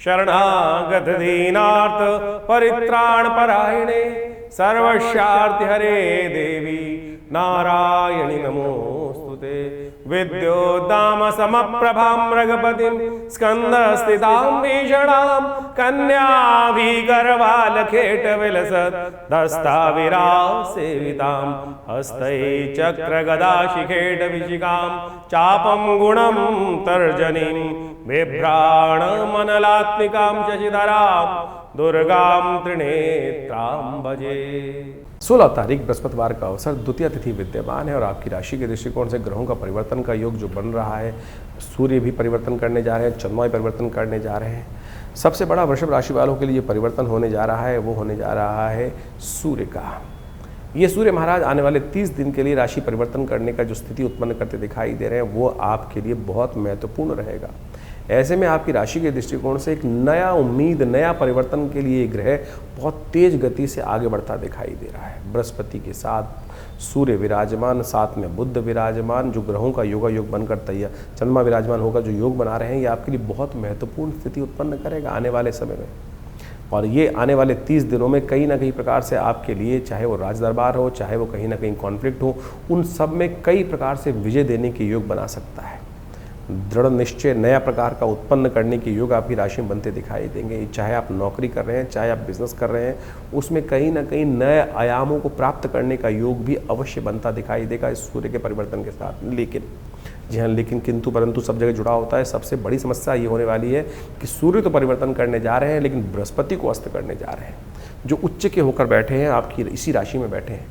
शरणागत दीनार्थ परित्राण परायणे सर्वस्यार्थ हरे देवी नारायणि नमोस्तुते। विद्योद्दाम समप्रभां मृगपतिं स्कंदस्थितां भीषणां कन्याभिगर्भालखेटविलसत् दस्ताविरासेवितां हस्तै चक्रगदाशिखेटविशिखां चापं गुणं तर्जनीं बिभ्राणमनलात्मिकां शशिधरां दुर्गां त्रिनेत्रां भजे। 16 तारीख बृहस्पतिवार का अवसर, द्वितीय तिथि विद्यमान है और आपकी राशि के दृष्टिकोण से ग्रहों का परिवर्तन का योग जो बन रहा है, सूर्य भी परिवर्तन करने जा रहे हैं, चंद्रमा भी परिवर्तन करने जा रहे हैं। सबसे बड़ा वृषभ राशि वालों के लिए परिवर्तन होने जा रहा है वो होने जा रहा है सूर्य का। ये सूर्य महाराज आने वाले 30 दिन के लिए राशि परिवर्तन करने का जो स्थिति उत्पन्न करते दिखाई दे रहे हैं वो आपके लिए बहुत महत्वपूर्ण रहेगा। ऐसे में आपकी राशि के दृष्टिकोण से एक नया उम्मीद, नया परिवर्तन के लिए ग्रह बहुत तेज गति से आगे बढ़ता दिखाई दे रहा है। बृहस्पति के साथ सूर्य विराजमान, साथ में बुध विराजमान, जो ग्रहों का योगा योग बनकर तैयार, चंद्रमा विराजमान होगा, जो योग बना रहे हैं, ये आपके लिए बहुत महत्वपूर्ण स्थिति उत्पन्न करेगा आने वाले समय में। और ये आने वाले 30 दिनों में कहीं ना कहीं प्रकार से आपके लिए, चाहे वो राज दरबार हो, चाहे वो कहीं ना कहीं कॉन्फ्लिक्ट हो, उन सब में कई प्रकार से विजय देने के योग बना सकता है। दृढ़ निश्चय नया प्रकार का उत्पन्न करने के योग आपकी राशि में बनते दिखाई देंगे। चाहे आप नौकरी कर रहे हैं, चाहे आप बिजनेस कर रहे हैं, उसमें कहीं ना कहीं नए आयामों को प्राप्त करने का योग भी अवश्य बनता दिखाई देगा इस सूर्य के परिवर्तन के साथ। लेकिन जी हाँ, लेकिन किंतु परंतु सब जगह जुड़ा होता है। सबसे बड़ी समस्या ये होने वाली है कि सूर्य तो परिवर्तन करने जा रहे हैं, लेकिन बृहस्पति को अस्त करने जा रहे हैं, जो उच्च के होकर बैठे हैं, आपकी इसी राशि में बैठे हैं।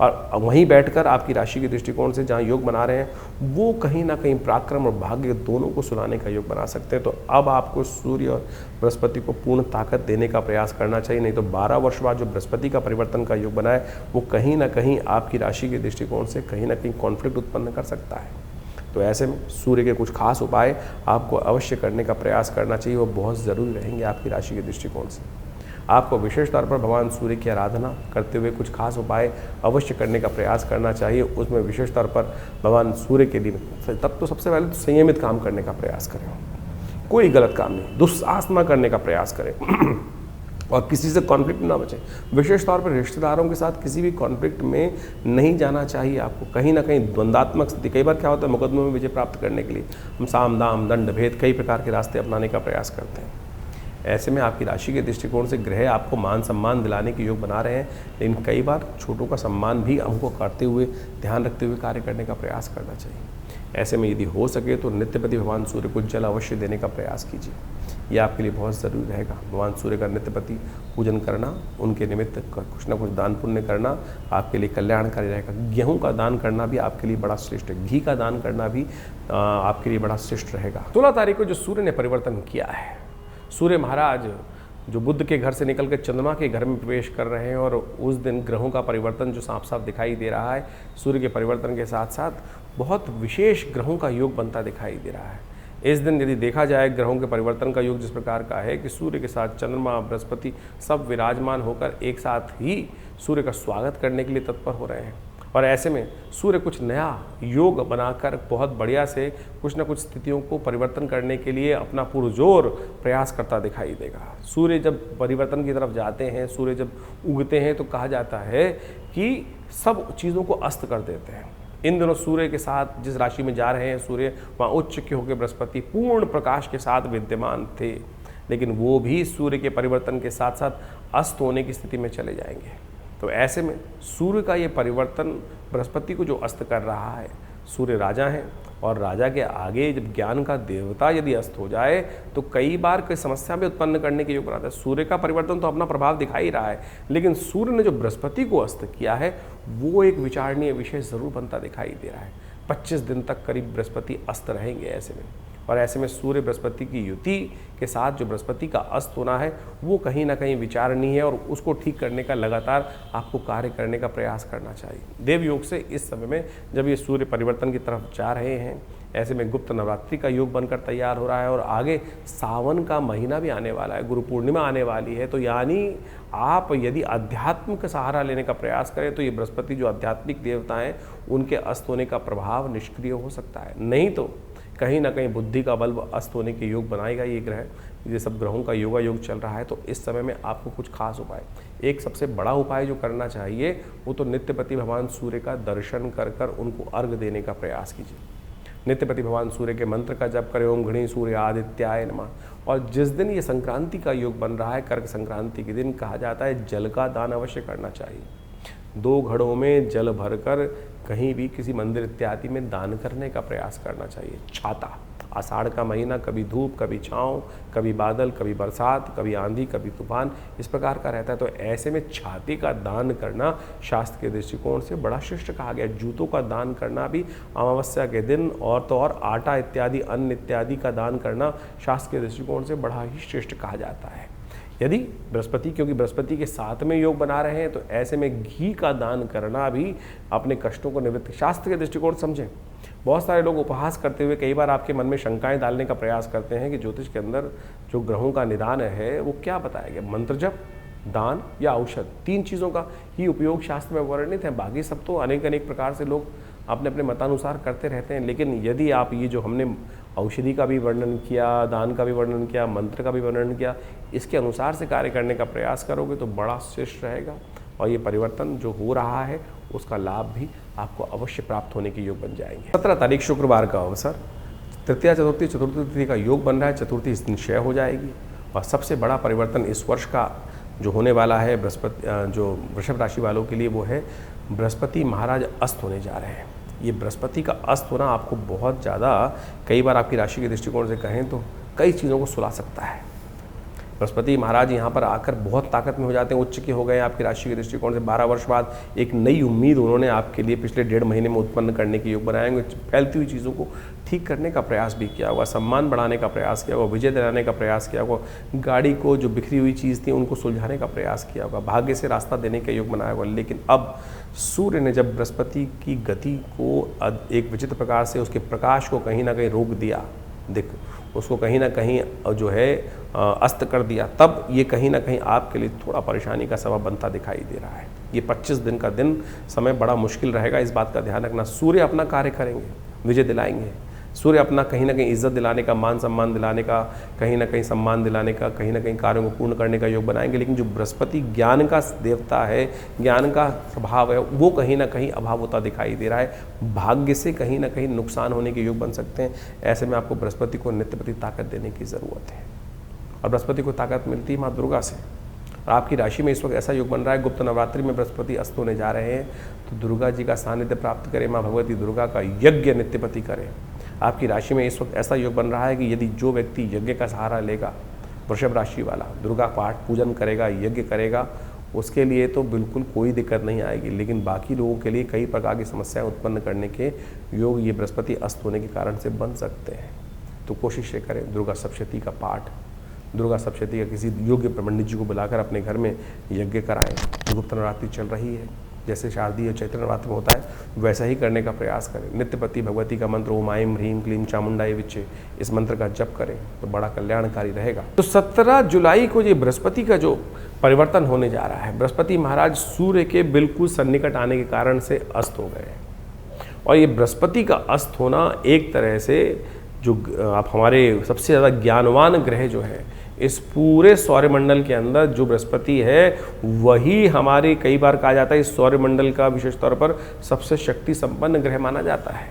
और वहीं बैठकर आपकी राशि के दृष्टिकोण से जहाँ योग बना रहे हैं, वो कहीं ना कहीं पराक्रम और भाग्य दोनों को सुनाने का योग बना सकते हैं। तो अब आपको सूर्य और बृहस्पति को पूर्ण ताकत देने का प्रयास करना चाहिए, नहीं तो 12 वर्ष बाद जो बृहस्पति का परिवर्तन का योग बना है, वो कहीं ना कहीं आपकी राशि के दृष्टिकोण से कहीं ना कहीं कॉन्फ्लिक्ट उत्पन्न कर सकता है। तो ऐसे में सूर्य के कुछ खास उपाय आपको अवश्य करने का प्रयास करना चाहिए, वो बहुत ज़रूरी रहेंगे आपकी राशि के दृष्टिकोण से। आपको विशेष तौर पर भगवान सूर्य की आराधना करते हुए कुछ खास उपाय अवश्य करने का प्रयास करना चाहिए। उसमें विशेष तौर पर भगवान सूर्य के दिन तब तो सबसे पहले तो संयमित काम करने का प्रयास करें, कोई गलत काम नहीं, दुस्साहस न करने का प्रयास करें और किसी से कॉन्फ्लिक्ट ना बचें। विशेष तौर पर रिश्तेदारों के साथ किसी भी कॉन्फ्लिक्ट में नहीं जाना चाहिए आपको। कहीं ना कहीं द्वंदात्मक स्थिति, कई बार क्या होता है, मुकदमों में विजय प्राप्त करने के लिए हम साम दाम दंड भेद कई प्रकार के रास्ते अपनाने का प्रयास करते हैं। ऐसे में आपकी राशि के दृष्टिकोण से ग्रह आपको मान सम्मान दिलाने के योग बना रहे हैं, लेकिन कई बार छोटों का सम्मान भी हमको करते हुए, ध्यान रखते हुए कार्य करने का प्रयास करना चाहिए। ऐसे में यदि हो सके तो नित्यपति भगवान सूर्य को जल अवश्य देने का प्रयास कीजिए, यह आपके लिए बहुत ज़रूरी रहेगा। भगवान सूर्य का नित्यपति पूजन करना, उनके निमित्त कुछ ना कुछ दान पुण्य करना आपके लिए कल्याणकारी रहेगा। गेहूं का दान करना भी आपके लिए बड़ा श्रेष्ठ है, घी का दान करना भी आपके लिए बड़ा श्रेष्ठ रहेगा। 16 तारीख को जो सूर्य ने परिवर्तन किया है, सूर्य महाराज जो बुध के घर से निकलकर चंद्रमा के घर में प्रवेश कर रहे हैं, और उस दिन ग्रहों का परिवर्तन जो साफ साफ दिखाई दे रहा है, सूर्य के परिवर्तन के साथ साथ बहुत विशेष ग्रहों का योग बनता दिखाई दे रहा है। इस दिन यदि देखा जाए ग्रहों के परिवर्तन का योग जिस प्रकार का है कि सूर्य के साथ चंद्रमा, बृहस्पति सब विराजमान होकर एक साथ ही सूर्य का स्वागत करने के लिए तत्पर हो रहे हैं। और ऐसे में सूर्य कुछ नया योग बनाकर बहुत बढ़िया से कुछ न कुछ स्थितियों को परिवर्तन करने के लिए अपना पुरजोर प्रयास करता दिखाई देगा। सूर्य जब परिवर्तन की तरफ जाते हैं, सूर्य जब उगते हैं, तो कहा जाता है कि सब चीज़ों को अस्त कर देते हैं। इन दिनों सूर्य के साथ जिस राशि में जा रहे हैं सूर्य, वहाँ उच्च के होकर बृहस्पति पूर्ण प्रकाश के साथ विद्यमान थे, लेकिन वो भी सूर्य के परिवर्तन के साथ साथ अस्त होने की स्थिति में चले जाएंगे। तो ऐसे में सूर्य का ये परिवर्तन बृहस्पति को जो अस्त कर रहा है, सूर्य राजा हैं और राजा के आगे जब ज्ञान का देवता यदि अस्त हो जाए तो कई बार कोई समस्या भी उत्पन्न करने के योग बनाता है। सूर्य का परिवर्तन तो अपना प्रभाव दिखा ही रहा है, लेकिन सूर्य ने जो बृहस्पति को अस्त किया है वो एक विचारणीय विषय जरूर बनता दिखाई दे रहा है। 25 दिन तक करीब बृहस्पति अस्त रहेंगे ऐसे में, और ऐसे में सूर्य बृहस्पति की युति के साथ जो बृहस्पति का अस्त होना है वो कहीं ना कहीं विचारणीय है, और उसको ठीक करने का लगातार आपको कार्य करने का प्रयास करना चाहिए। देव योग से इस समय में जब ये सूर्य परिवर्तन की तरफ जा रहे हैं, ऐसे में गुप्त नवरात्रि का योग बनकर तैयार हो रहा है, और आगे सावन का महीना भी आने वाला है, गुरु पूर्णिमा आने वाली है। तो यानी आप यदि अध्यात्म का सहारा लेने का प्रयास करें तो ये बृहस्पति जो आध्यात्मिक देवता हैं उनके अस्त होने का प्रभाव निष्क्रिय हो सकता है। नहीं तो कहीं ना कहीं बुद्धि का बल्ब अस्त होने के योग बनाएगा ये ग्रह, ये सब ग्रहों का योगा योग चल रहा है, तो इस समय में आपको कुछ खास उपाय, एक सबसे बड़ा उपाय जो करना चाहिए वो तो नित्यपति भगवान सूर्य का दर्शन कर कर उनको अर्घ देने का प्रयास कीजिए। नित्यपति भगवान सूर्य के मंत्र का जप करें, ओम घृणी सूर्य आदित्याय नमः। और जिस दिन ये संक्रांति का योग बन रहा है, कर्क संक्रांति के दिन, कहा जाता है जल का दान अवश्य करना चाहिए। 2 घड़ों में जल भरकर कहीं भी किसी मंदिर इत्यादि में दान करने का प्रयास करना चाहिए। छाता, आषाढ़ का महीना, कभी धूप कभी छाँव, कभी बादल कभी बरसात, कभी आंधी कभी तूफान, इस प्रकार का रहता है। तो ऐसे में छाती का दान करना शास्त्र के दृष्टिकोण से बड़ा श्रेष्ठ कहा गया। जूतों का दान करना भी अमावस्या के दिन, और तो और आटा इत्यादि अन्न इत्यादि का दान करना शास्त्र के दृष्टिकोण से बड़ा ही श्रेष्ठ कहा जाता है। यदि बृहस्पति, क्योंकि बृहस्पति के साथ में योग बना रहे हैं, तो ऐसे में घी का दान करना भी अपने कष्टों को निवृत्त, शास्त्र के दृष्टिकोण समझें। बहुत सारे लोग उपहास करते हुए कई बार आपके मन में शंकाएं डालने का प्रयास करते हैं कि ज्योतिष के अंदर जो ग्रहों का निदान है वो क्या बताया गया, मंत्र जप, दान या औषध, 3 चीज़ों का ही उपयोग शास्त्र में वर्णित है। बाकी सब तो अनेक अनेक प्रकार से लोग अपने अपने मतानुसार करते रहते हैं। लेकिन यदि आप ये जो हमने औषधि का भी वर्णन किया, दान का भी वर्णन किया, मंत्र का भी वर्णन किया, इसके अनुसार से कार्य करने का प्रयास करोगे तो बड़ा श्रेष्ठ रहेगा। और ये परिवर्तन जो हो रहा है उसका लाभ भी आपको अवश्य प्राप्त होने के योग बन जाएंगे। 17 तारीख शुक्रवार का अवसर, तृतीया चतुर्थी चतुर्थी तिथि का योग बन रहा है। चतुर्थी इस दिन क्षय हो जाएगी। और सबसे बड़ा परिवर्तन इस वर्ष का जो होने वाला है बृहस्पति, जो वृषभ राशि वालों के लिए, वो है बृहस्पति महाराज अस्त होने जा रहे हैं। ये बृहस्पति का अस्त होना आपको बहुत ज़्यादा, कई बार आपकी राशि के दृष्टिकोण से कहें तो कई चीज़ों को सुला सकता है। बृहस्पति महाराज यहाँ पर आकर बहुत ताकत में हो जाते हैं, उच्च के हो गए आपकी राशि के दृष्टिकोण से। 12 वर्ष बाद एक नई उम्मीद उन्होंने आपके लिए पिछले 1.5 महीने में उत्पन्न करने के योग बनाएंगे। फैलती हुई चीज़ों को ठीक करने का प्रयास भी किया होगा, सम्मान बढ़ाने का प्रयास किया होगा, विजय दिलाने का प्रयास किया होगा, गाड़ी को जो बिखरी हुई चीज़ थी उनको सुलझाने का प्रयास किया होगा, भाग्य से रास्ता देने का योग बनाया होगा। लेकिन अब सूर्य ने जब बृहस्पति की गति को एक विचित्र प्रकार से, उसके प्रकाश को कहीं ना कहीं रोक दिया, उसको कहीं ना कहीं जो है अस्त कर दिया, तब ये कहीं ना कहीं आपके लिए थोड़ा परेशानी का सबब बनता दिखाई दे रहा है। ये 25 दिन का दिन समय बड़ा मुश्किल रहेगा, इस बात का ध्यान रखना। सूर्य अपना कार्य करेंगे, विजय दिलाएंगे। सूर्य अपना कहीं ना कहीं इज्जत दिलाने का, मान सम्मान दिलाने का, कहीं ना कहीं सम्मान दिलाने का, कहीं ना कहीं कार्यों को पूर्ण करने का योग बनाएंगे। लेकिन जो बृहस्पति ज्ञान का देवता है, ज्ञान का स्वभाव है, वो कहीं ना कहीं अभाव होता दिखाई दे रहा है। भाग्य से कहीं ना कहीं नुकसान होने के योग बन सकते हैं। ऐसे में आपको बृहस्पति को नित्यप्रति ताकत देने की ज़रूरत है। और बृहस्पति को ताकत मिलती है माँ दुर्गा से। और आपकी राशि में इस वक्त ऐसा योग बन रहा है, गुप्त नवरात्रि में बृहस्पति अस्त होने जा रहे हैं, तो दुर्गा जी का सानिध्य प्राप्त करें, माँ भगवती दुर्गा का यज्ञ नित्यपति करें। आपकी राशि में इस वक्त ऐसा योग बन रहा है कि यदि जो व्यक्ति यज्ञ का सहारा लेगा, वृषभ राशि वाला, दुर्गा पाठ पूजन करेगा, यज्ञ करेगा, उसके लिए तो बिल्कुल कोई दिक्कत नहीं आएगी। लेकिन बाकी लोगों के लिए कई प्रकार की समस्याएं उत्पन्न करने के योग ये बृहस्पति अस्त होने के कारण से बन सकते हैं। तो कोशिश ये करें, दुर्गा सप्तशती का पाठ, दुर्गा सप्तशती का किसी योग्य पंडित जी को बुलाकर अपने घर में यज्ञ कराएं। गुप्त नवरात्रि चल रही है, जैसे शारदीय चैत्र नवरात्र में होता है वैसा ही करने का प्रयास करें। नित्यपति भगवती का मंत्र ओम ऐं ह्रीं क्लीं चामुंडाय विच्चे, इस मंत्र का जप करें तो बड़ा कल्याणकारी रहेगा। तो 17 जुलाई को ये बृहस्पति का जो परिवर्तन होने जा रहा है, बृहस्पति महाराज सूर्य के बिल्कुल सन्निकट आने के कारण से अस्त हो गए। और ये बृहस्पति का अस्त होना एक तरह से जो आप हमारे सबसे ज़्यादा ज्ञानवान ग्रह जो है इस पूरे सौरमंडल के अंदर जो बृहस्पति है वही हमारे, कई बार कहा जाता है इस सौरमंडल का विशेष तौर पर सबसे शक्ति संपन्न ग्रह माना जाता है।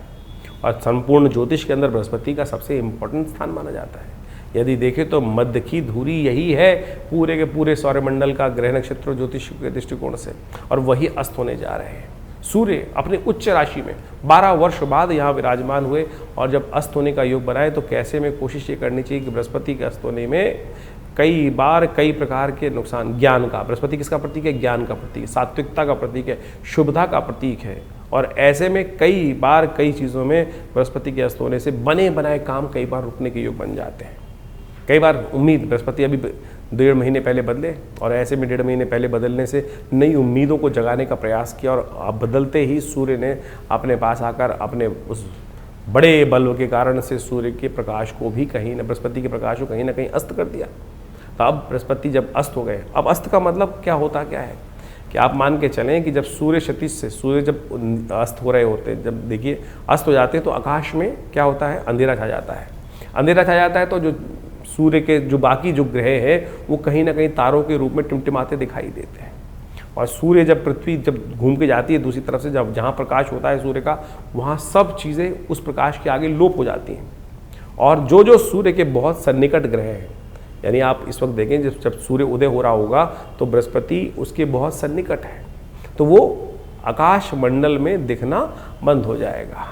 और संपूर्ण ज्योतिष के अंदर बृहस्पति का सबसे इम्पोर्टेंट स्थान माना जाता है। यदि देखें तो मध्य की धुरी यही है पूरे के पूरे सौरमंडल का ग्रह नक्षत्र ज्योतिष के दृष्टिकोण से, और वही अस्त होने जा रहे हैं। सूर्य अपनी उच्च राशि में 12 वर्ष बाद यहाँ विराजमान हुए, और जब अस्त होने का योग बनाए तो कैसे में कोशिश ये करनी चाहिए कि बृहस्पति के अस्त होने में कई बार कई प्रकार के नुकसान, ज्ञान का, बृहस्पति किसका प्रतीक है? ज्ञान का प्रतीक है, सात्विकता का प्रतीक है, शुभता का प्रतीक है। और ऐसे में कई बार कई चीज़ों में बृहस्पति के अस्त होने से बने बनाए काम कई बार रुकने के योग बन जाते हैं। कई बार उम्मीद, बृहस्पति अभी 1.5 महीने पहले बदले, और ऐसे में 1.5 महीने पहले बदलने से नई उम्मीदों को जगाने का प्रयास किया, और बदलते ही सूर्य ने अपने पास आकर अपने उस बड़े बल के कारण से सूर्य के प्रकाश को भी कहीं न, बृहस्पति के प्रकाश को कहीं ना कहीं अस्त कर दिया। तो अब बृहस्पति जब अस्त हो गए, अब अस्त का मतलब क्या होता क्या है कि आप मान के चलें कि जब सूर्य क्षितिज से, सूर्य जब अस्त हो रहे होते हैं, जब देखिए अस्त हो जाते हैं तो आकाश में क्या होता है? अंधेरा छा जाता है। अंधेरा छा जाता है तो जो सूर्य के जो बाकी जो ग्रह हैं वो कहीं ना कहीं तारों के रूप में टिमटिमाते दिखाई देते हैं। और सूर्य जब पृथ्वी जब घूम के जाती है दूसरी तरफ से, जब जहाँ प्रकाश होता है सूर्य का, वहाँ सब चीज़ें उस प्रकाश के आगे लोप हो जाती हैं। और जो जो सूर्य के बहुत सन्निकट ग्रह हैं, यानी आप इस वक्त देखें जब सूर्य उदय हो रहा होगा तो बृहस्पति उसके बहुत सन्निकट है, तो वो आकाश मंडल में दिखना बंद हो जाएगा।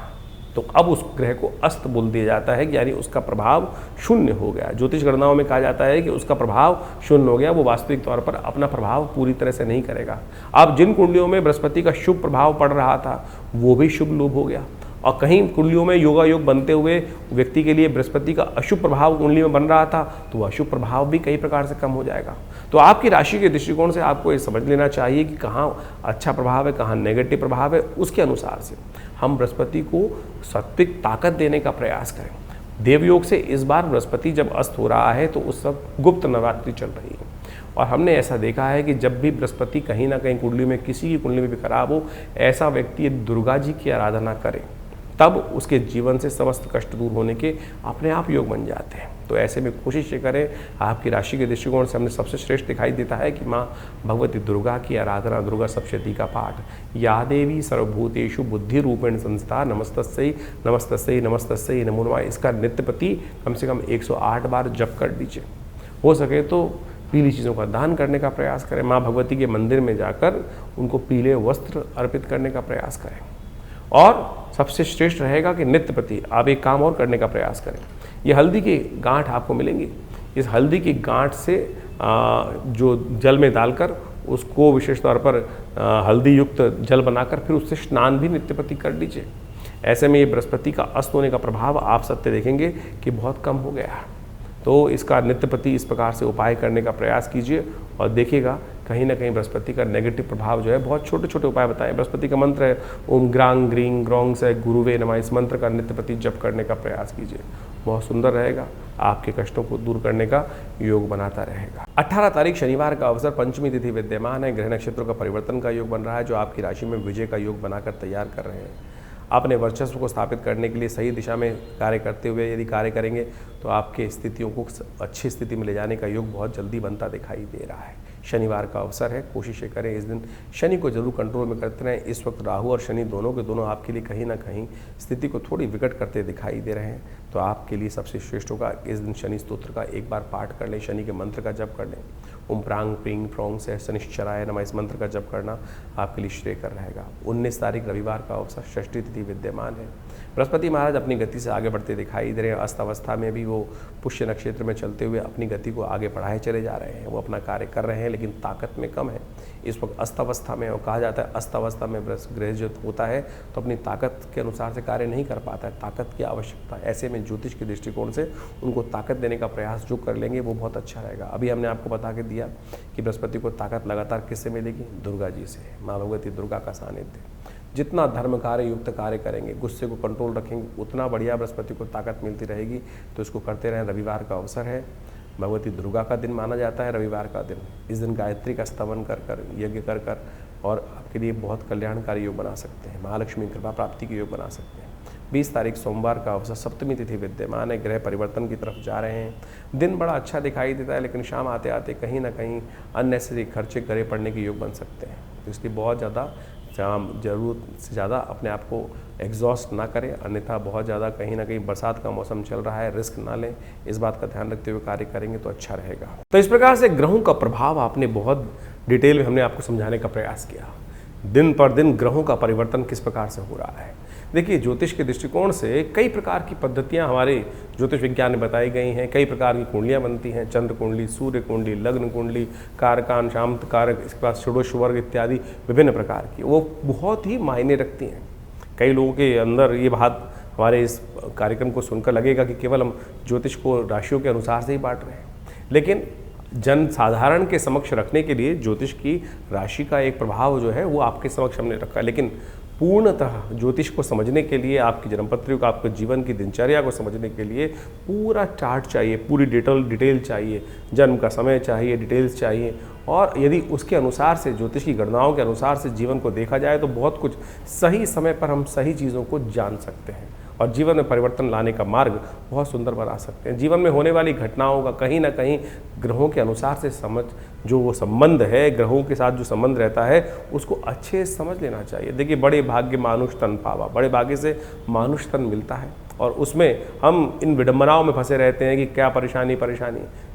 तो अब उस ग्रह को अस्त बोल दिया जाता है, यानी उसका प्रभाव शून्य हो गया। ज्योतिष गणनाओं में कहा जाता है कि उसका प्रभाव शून्य हो गया, वो वास्तविक तौर पर अपना प्रभाव पूरी तरह से नहीं करेगा। अब जिन कुंडलियों में बृहस्पति का शुभ प्रभाव पड़ रहा था वो भी शुभ लोप हो गया, और कहीं कुंडलियों में योगा योग बनते हुए व्यक्ति के लिए बृहस्पति का अशुभ प्रभाव कुंडली में बन रहा था, तो वह अशुभ प्रभाव भी कई प्रकार से कम हो जाएगा। तो आपकी राशि के दृष्टिकोण से आपको ये समझ लेना चाहिए कि कहाँ अच्छा प्रभाव है, कहाँ नेगेटिव प्रभाव है। उसके अनुसार से हम बृहस्पति को सात्विक ताकत देने का प्रयास करें। देवयोग से इस बार बृहस्पति जब अस्त हो रहा है तो उस वक्त गुप्त नवरात्रि चल रही है, और हमने ऐसा देखा है कि जब भी बृहस्पति कहीं ना कहीं कुंडली में, किसी की कुंडली में भी खराब हो, ऐसा व्यक्ति दुर्गा जी की आराधना करे, तब उसके जीवन से समस्त कष्ट दूर होने के अपने आप योग बन जाते हैं। तो ऐसे में कोशिश ये करें, आपकी राशि के दृष्टिकोण से हमने सबसे श्रेष्ठ दिखाई देता है कि माँ भगवती दुर्गा की आराधना, दुर्गा सप्तशती का पाठ, या देवी सर्वभूतेषु बुद्धि रूपेण संस्था नमस्तस्यै नमस्तस्यै नमस्तस्यै नमो नमः, इसका नित्य प्रति कम से कम 108 बार जप कर दीजिए। हो सके तो पीली चीज़ों का दान करने का प्रयास करें। माँ भगवती के मंदिर में जाकर उनको पीले वस्त्र अर्पित करने का प्रयास करें। और सबसे श्रेष्ठ रहेगा कि नित्य प्रति आप एक काम और करने का प्रयास करें। ये हल्दी की गांठ आपको मिलेंगी, इस हल्दी की गांठ से जो जल में डालकर उसको विशेष तौर पर हल्दी युक्त जल बनाकर फिर उससे स्नान भी नित्य प्रति कर लीजिए। ऐसे में ये बृहस्पति का अस्त होने का प्रभाव आप सत्य देखेंगे कि बहुत कम हो गया। तो इसका नित्य प्रति इस प्रकार से उपाय करने का प्रयास कीजिए और देखिएगा कहीं ना कहीं बृहस्पति का नेगेटिव प्रभाव जो है, बहुत छोटे छोटे उपाय बताएं। बृहस्पति का मंत्र है ओम ग्रांग ग्रीं ग्रौंग से गुरुवे नमः, इस मंत्र का नित्य प्रति जप करने का प्रयास कीजिए, बहुत सुंदर रहेगा, आपके कष्टों को दूर करने का योग बनाता रहेगा। 18 तारीख शनिवार का अवसर, पंचमी तिथि विद्यमान है, ग्रह नक्षत्रों का परिवर्तन का योग बन रहा है जो आपकी राशि में विजय का योग बनाकर तैयार कर रहे हैं। अपने वर्चस्व को स्थापित करने के लिए सही दिशा में कार्य करते हुए यदि कार्य करेंगे तो आपके स्थितियों को अच्छी स्थिति में ले जाने का योग बहुत जल्दी बनता दिखाई दे रहा है। शनिवार का अवसर है, कोशिश करें इस दिन शनि को जरूर कंट्रोल में करते रहें। इस वक्त राहु और शनि दोनों के दोनों आपके लिए कहीं ना कहीं स्थिति को थोड़ी विकट करते दिखाई दे रहे हैं, तो आपके लिए सबसे श्रेष्ठ होगा इस दिन शनि स्तोत्र का एक बार पाठ कर लें, शनि के मंत्र का जप कर लें। ओम प्रांग प्रींग फ्रोंग से शनिश्चराय नमः, इस मंत्र का जप करना आपके लिए श्रेय कर रहेगा। 19 तारीख रविवार का अवसर, षष्ठी तिथि विद्यमान है। बृहस्पति महाराज अपनी गति से आगे बढ़ते दिखाई दे रहे हैं। अस्त अवस्था में भी वो पुष्य नक्षत्र में चलते हुए अपनी गति को आगे बढ़ाए चले जा रहे हैं। वो अपना कार्य कर रहे हैं लेकिन ताकत में कम है इस वक्त अस्त अवस्था में। और कहा जाता है अस्त अवस्था में ग्रह जो होता है तो अपनी ताकत के अनुसार से कार्य नहीं कर पाता है, ताकत की आवश्यकता है। ऐसे में ज्योतिष के दृष्टिकोण से उनको ताकत देने का प्रयास जो कर लेंगे वो बहुत अच्छा रहेगा। अभी हमने आपको बता के दिया कि बृहस्पति को ताकत लगातार किससे मिलेगी, दुर्गा जी से। माँ भगवती दुर्गा का सानिध्य, जितना धर्म कार्य युक्त कार्य करेंगे, गुस्से को कंट्रोल रखेंगे, उतना बढ़िया बृहस्पति को ताकत मिलती रहेगी। तो इसको करते रहें। रविवार का अवसर है, भगवती दुर्गा का दिन माना जाता है रविवार का दिन। इस दिन गायत्री का स्तवन कर कर, यज्ञ कर कर और आपके लिए बहुत कल्याणकारी योग बना सकते हैं, महालक्ष्मी कृपा प्राप्ति के योग बना सकते हैं। 20 तारीख सोमवार का अवसर, सप्तमी तिथि विद्यमान है, ग्रह परिवर्तन की तरफ जा रहे हैं। दिन बड़ा अच्छा दिखाई देता है लेकिन शाम आते आते कहीं ना कहीं अननेसेसरी खर्चे करे पड़ने के योग बन सकते हैं। तो इसलिए बहुत ज़्यादा ज़रूरत से ज़्यादा अपने आप को एग्जॉस्ट ना करें, अन्यथा बहुत ज़्यादा कहीं ना कहीं बरसात का मौसम चल रहा है, रिस्क ना लें। इस बात का ध्यान रखते हुए कार्य करेंगे तो अच्छा रहेगा। तो इस प्रकार से ग्रहों का प्रभाव आपने बहुत डिटेल में हमने आपको समझाने का प्रयास किया। दिन पर दिन ग्रहों का परिवर्तन किस प्रकार से हो रहा है। देखिए, ज्योतिष के दृष्टिकोण से कई प्रकार की पद्धतियां हमारे ज्योतिष विज्ञान में बताई गई हैं। कई प्रकार की कुंडलियां बनती हैं, चंद्र कुंडली, सूर्य कुंडली, लग्न कुंडली, कारकान, शांत कारक, इसके बाद षोडश वर्ग इत्यादि विभिन्न प्रकार की, वो बहुत ही मायने रखती हैं। कई लोगों के अंदर ये बात हमारे इस कार्यक्रम को सुनकर लगेगा कि केवल हम ज्योतिष को राशियों के अनुसार से ही बांट रहे हैं, लेकिन जन साधारण के समक्ष रखने के लिए ज्योतिष की राशि का एक प्रभाव जो है वो आपके समक्ष हमने रखा है। लेकिन पूर्णतः ज्योतिष को समझने के लिए, आपकी जन्मपत्री को, आपके जीवन की दिनचर्या को समझने के लिए पूरा चार्ट चाहिए, पूरी डिटेल चाहिए, जन्म का समय चाहिए, डिटेल्स चाहिए। और यदि उसके अनुसार से, ज्योतिष की गणनाओं के अनुसार से जीवन को देखा जाए तो बहुत कुछ सही समय पर हम सही चीज़ों को जान सकते हैं। और जीवन में परिवर्तन लाने का मार्ग बहुत सुंदर बना सकते हैं। जीवन में होने वाली घटनाओं का कहीं ना कहीं ग्रहों के अनुसार से जो वो संबंध है, ग्रहों के साथ जो संबंध रहता है उसको अच्छे से समझ लेना चाहिए। देखिए, बड़े भाग्य मानुष तन पावा, बड़े भाग्य से मानुष तन मिलता है और उसमें हम इन विडंबनाओं में फंसे रहते हैं कि क्या परेशानी।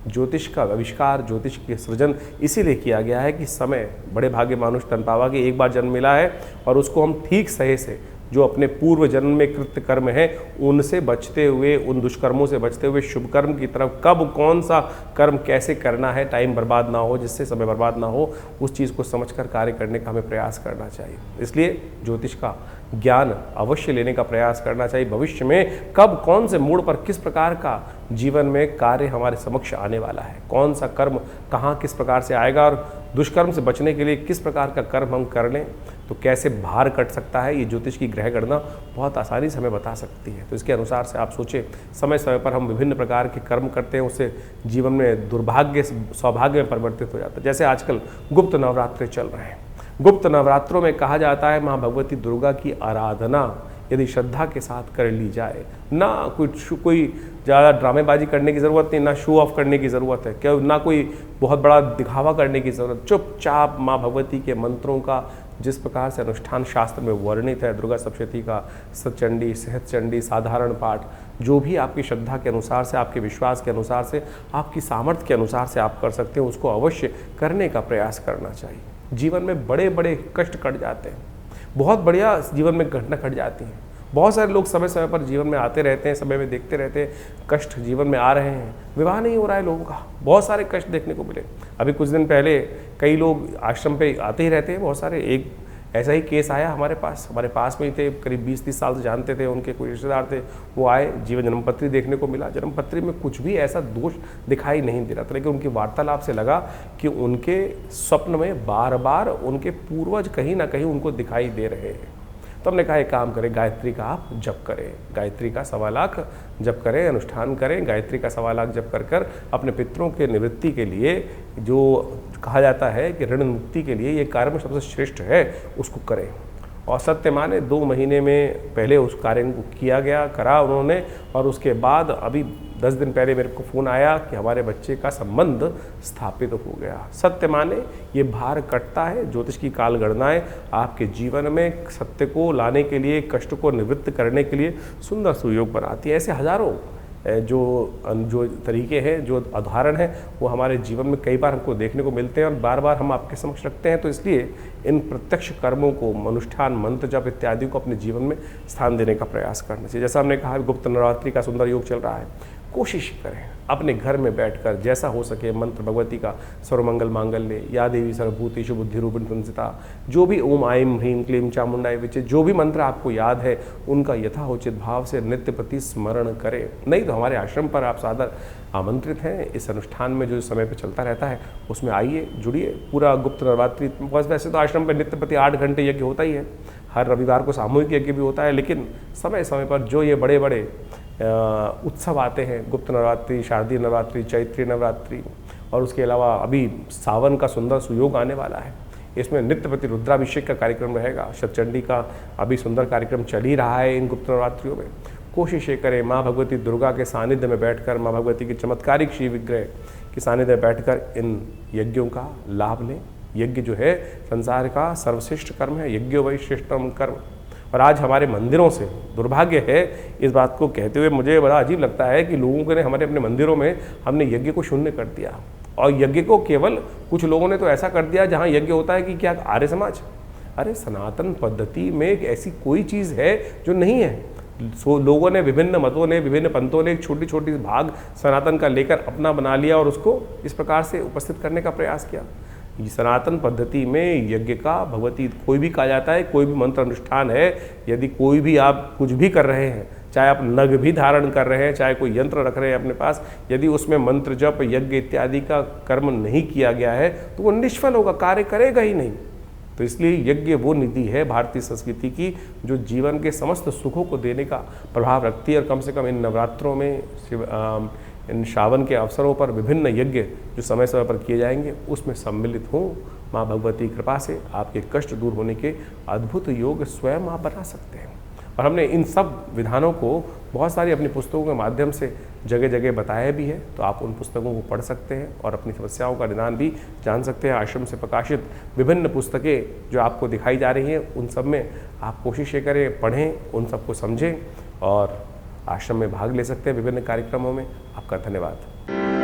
ज्योतिष का आविष्कार, ज्योतिष के सृजन इसीलिए किया गया है कि समय बड़े भाग्य मानुष तन पावा कि एक बार जन्म मिला है और उसको हम ठीक सही से जो अपने पूर्व जन्म में कृत्य कर्म है उनसे बचते हुए, उन दुष्कर्मों से बचते हुए शुभ कर्म की तरफ कब कौन सा कर्म कैसे करना है, टाइम बर्बाद ना हो, जिससे समय बर्बाद ना हो, उस चीज़ को समझकर कार्य करने का हमें प्रयास करना चाहिए। इसलिए ज्योतिष का ज्ञान अवश्य लेने का प्रयास करना चाहिए। भविष्य में कब कौन से मोड़ पर किस प्रकार का जीवन में कार्य हमारे समक्ष आने वाला है, कौन सा कर्म कहाँ किस प्रकार से आएगा और दुष्कर्म से बचने के लिए किस प्रकार का कर्म हम कर लें तो कैसे भार कट सकता है, ये ज्योतिष की ग्रह गणना बहुत आसानी से हमें बता सकती है। तो इसके अनुसार से आप सोचें, समय समय पर हम विभिन्न प्रकार के कर्म करते हैं, उससे जीवन में दुर्भाग्य सौभाग्य में परिवर्तित हो जाता है। जैसे आजकल गुप्त नवरात्रे चल रहे हैं। गुप्त नवरात्रों में कहा जाता है माँ भगवती दुर्गा की आराधना यदि श्रद्धा के साथ कर ली जाए, ना कोई ज़्यादा ड्रामेबाजी करने की ज़रूरत नहीं, ना शो ऑफ करने की ज़रूरत है, क्या ना कोई बहुत बड़ा दिखावा करने की ज़रूरत, चुपचाप माँ भगवती के मंत्रों का जिस प्रकार से अनुष्ठान शास्त्र में वर्णित है, दुर्गा सप्तशती का सतचंडी, सहस्त्रचंडी, साधारण पाठ, जो भी आपकी श्रद्धा के अनुसार से, आपके विश्वास के अनुसार से, आपकी सामर्थ्य के अनुसार से आप कर सकते हैं, उसको अवश्य करने का प्रयास करना चाहिए। जीवन में बड़े बड़े कष्ट कट जाते हैं, बहुत बढ़िया जीवन में घटना घट जाती हैं। बहुत सारे लोग समय समय पर जीवन में आते रहते हैं, समय में देखते रहते हैं, कष्ट जीवन में आ रहे हैं, विवाह नहीं हो रहा है लोगों का, बहुत सारे कष्ट देखने को मिले। अभी कुछ दिन पहले कई लोग आश्रम पे आते ही रहते हैं, बहुत सारे, एक ऐसा ही केस आया हमारे पास में ही थे, करीब 20-30 साल से जानते थे, उनके कोई रिश्तेदार थे, वो आए, जीवन जन्मपत्री देखने को मिला। जन्मपत्री में कुछ भी ऐसा दोष दिखाई नहीं दे रहा था, लेकिन उनकी वार्तालाप से लगा कि उनके स्वप्न में बार बार उनके पूर्वज कहीं ना कहीं उनको दिखाई दे रहे हैं। तो हमने कहा एक काम करें, गायत्री का आप जप करें, गायत्री का 1.25 लाख जप करें, अनुष्ठान करें, गायत्री का 1.25 लाख जप कर कर अपने पितरों के निवृत्ति के लिए, जो कहा जाता है कि ऋण मुक्ति के लिए ये कार्य में सबसे श्रेष्ठ है, उसको करें। और सत्य माने 2 महीने में पहले उस कार्य को किया गया, करा उन्होंने, और उसके बाद अभी 10 दिन पहले मेरे को फ़ोन आया कि हमारे बच्चे का संबंध स्थापित हो गया। सत्य माने ये भार कटता है। ज्योतिष की काल गणनाएँ आपके जीवन में सत्य को लाने के लिए, कष्ट को निवृत्त करने के लिए सुंदर सुयोग बनाती है। ऐसे हजारों जो तरीके हैं, जो उदाहरण हैं, वो हमारे जीवन में कई बार हमको देखने को मिलते हैं और बार बार हम आपके समक्ष रखते हैं। तो इसलिए इन प्रत्यक्ष कर्मों को, अनुष्ठान, मंत्र जप इत्यादि को अपने जीवन में स्थान देने का प्रयास करना चाहिए। जैसा हमने कहा, गुप्त नवरात्रि का सुंदर योग चल रहा है, कोशिश करें अपने घर में बैठकर जैसा हो सके मंत्र भगवती का सर्वमंगल मांगल्य, या देवी सर्वभूतेषु बुद्धि रूपिणी संस्थिता, जो भी ओम आईं ह्रीं क्लीं चामुंडाय विचे, जो भी मंत्र आपको याद है उनका यथाउचित भाव से नित्य प्रति स्मरण करें। नहीं तो हमारे आश्रम पर आप सादर आमंत्रित हैं। इस अनुष्ठान में जो समय पर चलता रहता है उसमें आइए, जुड़िए। पूरा गुप्त नवरात्रि, वैसे तो आश्रम पर नित्य प्रति 8 घंटे यज्ञ होता ही है, हर रविवार को सामूहिक यज्ञ भी होता है, लेकिन समय समय पर जो ये बड़े बड़े उत्सव आते हैं, गुप्त नवरात्रि, शारदीय नवरात्रि, चैत्री नवरात्रि, और उसके अलावा अभी सावन का सुंदर सुयोग आने वाला है, इसमें नित्य प्रति रुद्राभिषेक का कार्यक्रम रहेगा। शतचंडी का अभी सुंदर कार्यक्रम चल ही रहा है इन गुप्त नवरात्रियों में। कोशिश ये करें माँ भगवती दुर्गा के सानिध्य में बैठकर, माँ भगवती के चमत्कारिक श्री विग्रह के सानिध्य में बैठकर इन यज्ञों का लाभ लें। यज्ञ जो है संसार का सर्वश्रेष्ठ कर्म है, यज्ञो वै श्रेष्ठतम कर्म। और आज हमारे मंदिरों से दुर्भाग्य है, इस बात को कहते हुए मुझे बड़ा अजीब लगता है कि लोगों ने हमारे अपने मंदिरों में हमने यज्ञ को शून्य कर दिया, और यज्ञ को केवल कुछ लोगों ने तो ऐसा कर दिया जहाँ यज्ञ होता है कि क्या आर्य समाज। अरे सनातन पद्धति में ऐसी कोई चीज़ है जो नहीं है। लोगों ने, विभिन्न मतों ने, विभिन्न पंथों ने एक छोटी छोटी भाग सनातन का लेकर अपना बना लिया और उसको इस प्रकार से उपस्थित करने का प्रयास किया। सनातन पद्धति में यज्ञ का भगवती कोई भी कहा जाता है, कोई भी मंत्र अनुष्ठान है, यदि कोई भी आप कुछ भी कर रहे हैं, चाहे आप नग भी धारण कर रहे हैं, चाहे कोई यंत्र रख रहे हैं अपने पास, यदि उसमें मंत्र जप यज्ञ इत्यादि का कर्म नहीं किया गया है तो वो निष्फल होगा, कार्य करेगा ही नहीं। तो इसलिए यज्ञ वो निधि है भारतीय संस्कृति की जो जीवन के समस्त सुखों को देने का प्रभाव रखती है। और कम से कम इन नवरात्रों में, इन श्रावण के अवसरों पर विभिन्न यज्ञ जो समय समय पर किए जाएंगे उसमें सम्मिलित हों। माँ भगवती कृपा से आपके कष्ट दूर होने के अद्भुत योग स्वयं आप बना सकते हैं। और हमने इन सब विधानों को बहुत सारी अपनी पुस्तकों के माध्यम से जगह जगह बताया भी है। तो आप उन पुस्तकों को पढ़ सकते हैं और अपनी समस्याओं का निदान भी जान सकते हैं। आश्रम से प्रकाशित विभिन्न पुस्तकें जो आपको दिखाई जा रही हैं, उन सब में आप कोशिश ये करें, पढ़ें, उन सबको समझें और आश्रम में भाग ले सकते हैं विभिन्न कार्यक्रमों में। आपका धन्यवाद।